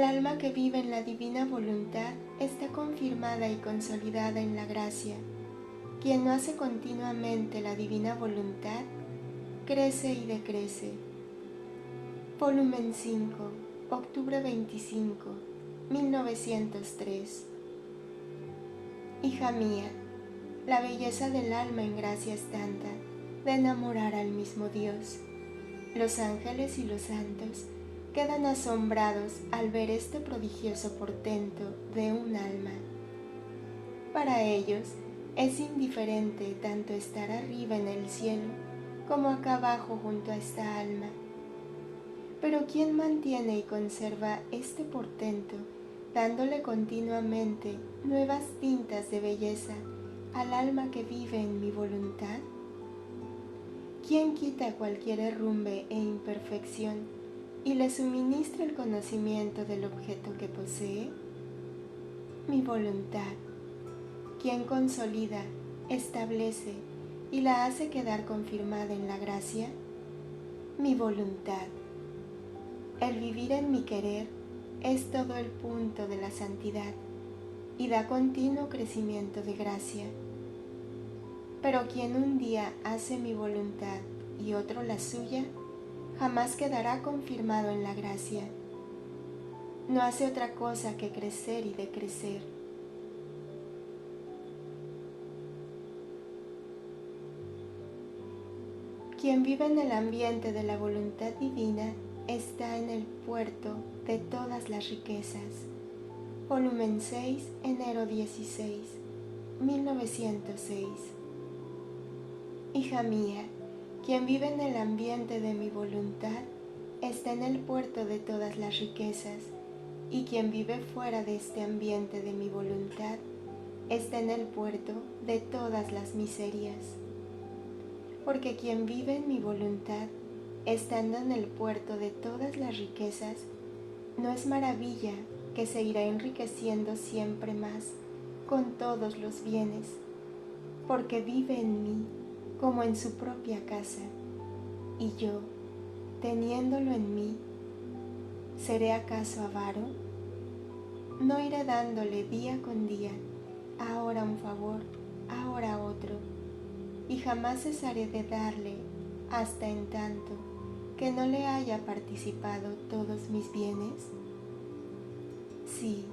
El alma que vive en la divina voluntad está confirmada y consolidada en la gracia. Quien no hace continuamente la divina voluntad, crece y decrece. Volumen 5, octubre 25, 1903. Hija mía, la belleza del alma en gracia es tanta, de enamorar al mismo Dios. Los ángeles y los santos quedan asombrados al ver este prodigioso portento de un alma. Para ellos es indiferente tanto estar arriba en el cielo como acá abajo junto a esta alma. Pero ¿quién mantiene y conserva este portento, dándole continuamente nuevas tintas de belleza al alma que vive en mi voluntad? ¿Quién quita cualquier herrumbe e imperfección y le suministra el conocimiento del objeto que posee? Mi voluntad. ¿Quién consolida, establece y la hace quedar confirmada en la gracia? Mi voluntad. El vivir en mi querer es todo el punto de la santidad y da continuo crecimiento de gracia. Pero quien un día hace mi voluntad y otro la suya, jamás quedará confirmado en la gracia. No hace otra cosa que crecer y decrecer. Quien vive en el ambiente de la voluntad divina está en el puerto de todas las riquezas. Volumen 6, enero 16, 1906. Hija mía, quien vive en el ambiente de mi voluntad está en el puerto de todas las riquezas, y quien vive fuera de este ambiente de mi voluntad está en el puerto de todas las miserias. Porque quien vive en mi voluntad, estando en el puerto de todas las riquezas, no es maravilla que se irá enriqueciendo siempre más con todos los bienes, porque vive en mí como en su propia casa, y yo, teniéndolo en mí, ¿seré acaso avaro? No iré dándole día con día, ahora un favor, ahora otro, y jamás cesaré de darle hasta en tanto que no le haya participado todos mis bienes. Sí,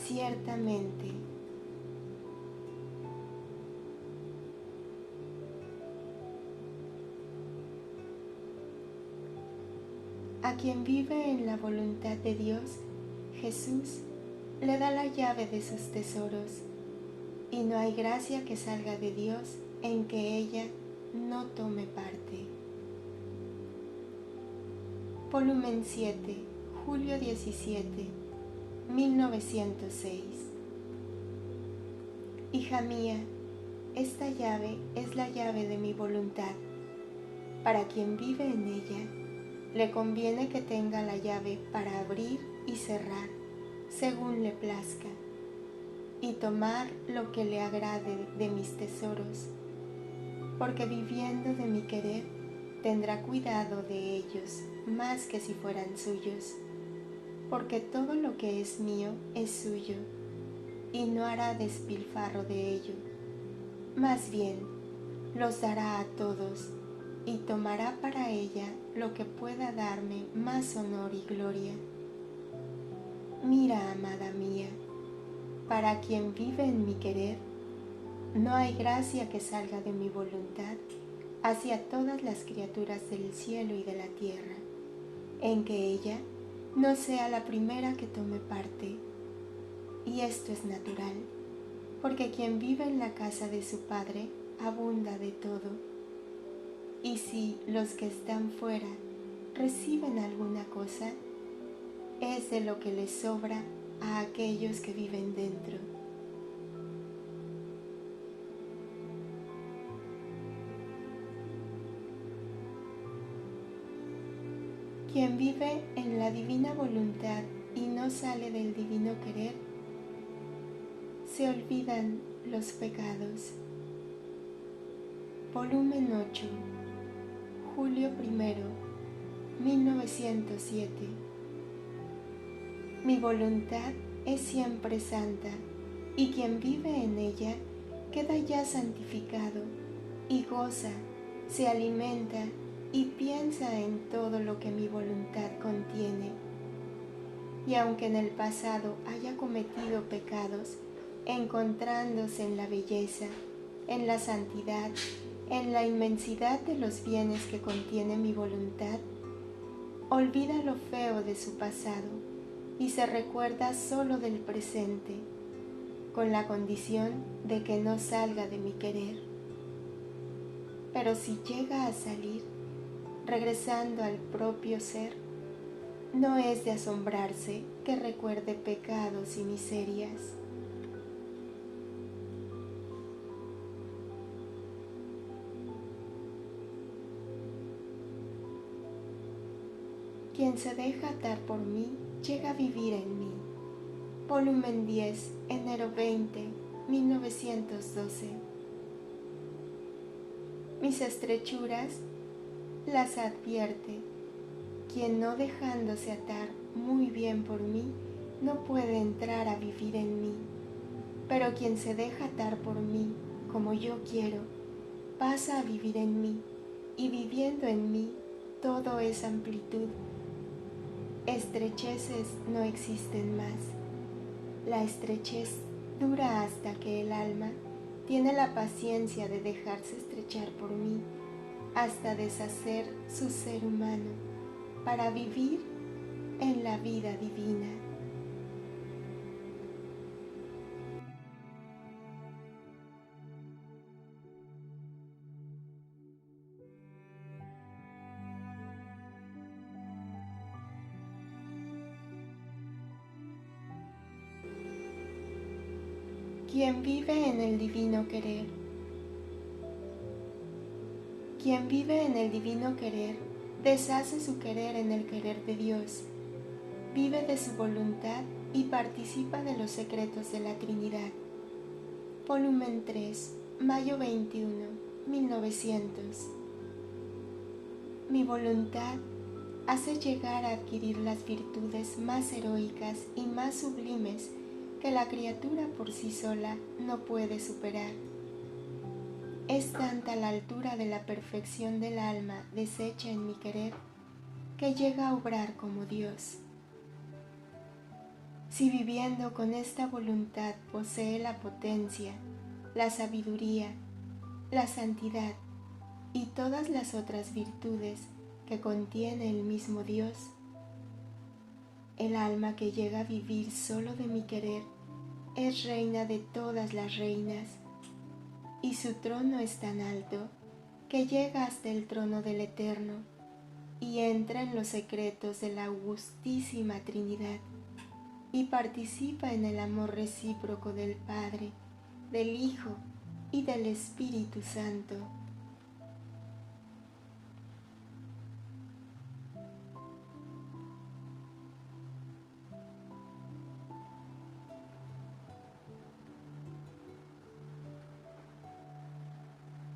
ciertamente. A quien vive en la voluntad de Dios, Jesús le da la llave de sus tesoros, y no hay gracia que salga de Dios en que ella no tome parte. Volumen 7, julio 17, 1906. Hija mía, esta llave es la llave de mi voluntad. Para quien vive en ella, le conviene que tenga la llave para abrir y cerrar, según le plazca, y tomar lo que le agrade de mis tesoros, porque viviendo de mi querer, tendrá cuidado de ellos más que si fueran suyos, porque todo lo que es mío es suyo, y no hará despilfarro de ello. Más bien, los dará a todos, y tomará para ella lo que pueda darme más honor y gloria. Mira, amada mía, para quien vive en mi querer, no hay gracia que salga de mi voluntad hacia todas las criaturas del cielo y de la tierra, en que ella no sea la primera que tome parte. Y esto es natural, porque quien vive en la casa de su Padre abunda de todo. Y si los que están fuera reciben alguna cosa, es de lo que les sobra a aquellos que viven dentro. Quien vive en la divina voluntad y no sale del divino querer, se olvidan los pecados. Volumen 8, julio 1, 1907. Mi voluntad es siempre santa, y quien vive en ella queda ya santificado, y goza, se alimenta y piensa en todo lo que mi voluntad contiene. Y aunque en el pasado haya cometido pecados, encontrándose en la belleza, en la santidad, en la inmensidad de los bienes que contiene mi voluntad, olvida lo feo de su pasado y se recuerda solo del presente, con la condición de que no salga de mi querer. Pero si llega a salir, regresando al propio ser, no es de asombrarse que recuerde pecados y miserias. Quien se deja atar por mí, llega a vivir en mí. Volumen 10, enero 20, 1912. Mis estrechuras las advierte. Quien no dejándose atar muy bien por mí, no puede entrar a vivir en mí. Pero quien se deja atar por mí, como yo quiero, pasa a vivir en mí, y viviendo en mí, todo es amplitud. Estrecheces no existen más. La estrechez dura hasta que el alma tiene la paciencia de dejarse estrechar por mí, hasta deshacer su ser humano, para vivir en la vida divina. Quien vive en el divino querer. Quien vive en el divino querer, deshace su querer en el querer de Dios, vive de su voluntad y participa de los secretos de la Trinidad. Volumen 3, mayo 21, 1900. Mi voluntad hace llegar a adquirir las virtudes más heroicas y más sublimes que la criatura por sí sola no puede superar. Es tanta la altura de la perfección del alma deshecha en mi querer, que llega a obrar como Dios. Si viviendo con esta voluntad posee la potencia, la sabiduría, la santidad y todas las otras virtudes que contiene el mismo Dios, el alma que llega a vivir solo de mi querer es reina de todas las reinas, y su trono es tan alto que llega hasta el trono del Eterno y entra en los secretos de la augustísima Trinidad y participa en el amor recíproco del Padre, del Hijo y del Espíritu Santo.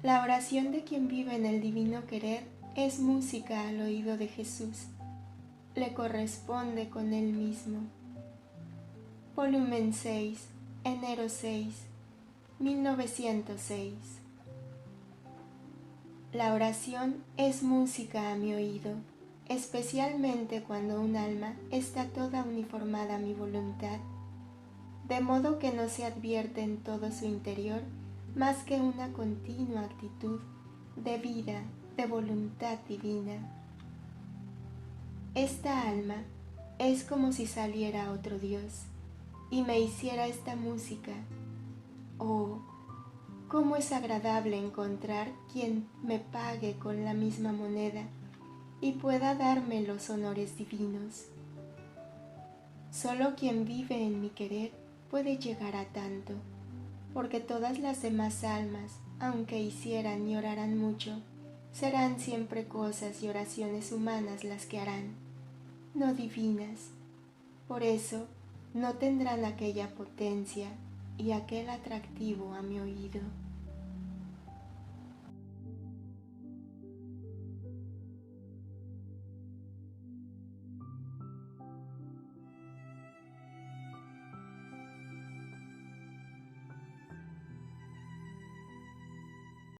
La oración de quien vive en el divino querer es música al oído de Jesús. Le corresponde con él mismo. Volumen 6, enero 6, 1906. La oración es música a mi oído, especialmente cuando un alma está toda uniformada a mi voluntad, de modo que no se advierte en todo su interior más que una continua actitud de vida, de voluntad divina. Esta alma es como si saliera otro Dios y me hiciera esta música. Oh, cómo es agradable encontrar quien me pague con la misma moneda y pueda darme los honores divinos. Solo quien vive en mi querer puede llegar a tanto, porque todas las demás almas, aunque hicieran y oraran mucho, serán siempre cosas y oraciones humanas las que harán, no divinas. Por eso no tendrán aquella potencia y aquel atractivo a mi oído.